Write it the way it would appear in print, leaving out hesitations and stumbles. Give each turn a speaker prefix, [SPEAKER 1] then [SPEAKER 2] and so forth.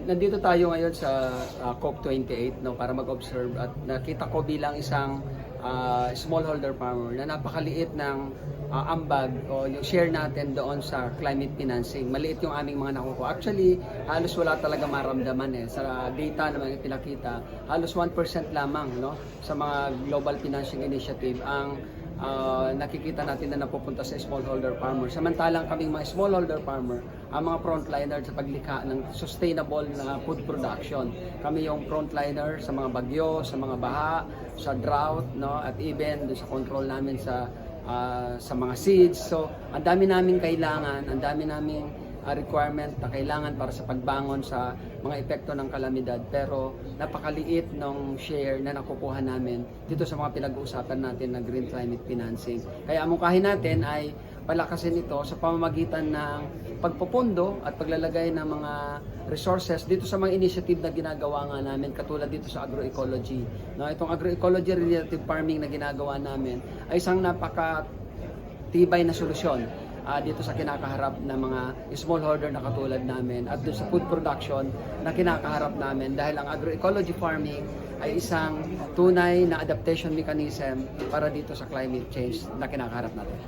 [SPEAKER 1] Nandito tayo ngayon sa COP28 no, para mag-observe at nakita ko bilang isang smallholder farmer na napakaliit ng ambag o yung share natin doon sa climate financing. Maliit yung aming mga nakukuha. Actually, halos wala talaga maramdaman eh. Sa data naman yung pinakita, halos 1% lamang no, sa mga global financing initiative ang nakikita natin na napupunta sa smallholder farmer. Samantalang kaming mga smallholder farmer, ang mga frontliner sa paglikha ng sustainable na food production. Kami yung frontliner sa mga bagyo, sa mga baha, sa drought, no, at even sa control namin sa mga seeds. So, ang dami naming kailangan, ang dami naming requirement na kailangan para sa pagbangon sa mga epekto ng kalamidad, pero napakaliit ng share na nakukuha namin dito sa mga pinag-uusapan natin na green climate financing. Kaya ang mungkahin natin ay palakasin ito sa pamamagitan ng pagpupundo at paglalagay ng mga resources dito sa mga initiative na ginagawa nga namin, katulad dito sa agroecology. No, itong agroecology relative farming na ginagawa namin ay isang napakatibay na solusyon dito sa kinakaharap ng mga smallholder na katulad namin at doon sa food production na kinakaharap namin, dahil ang agroecology farming ay isang tunay na adaptation mechanism para dito sa climate change na kinakaharap natin.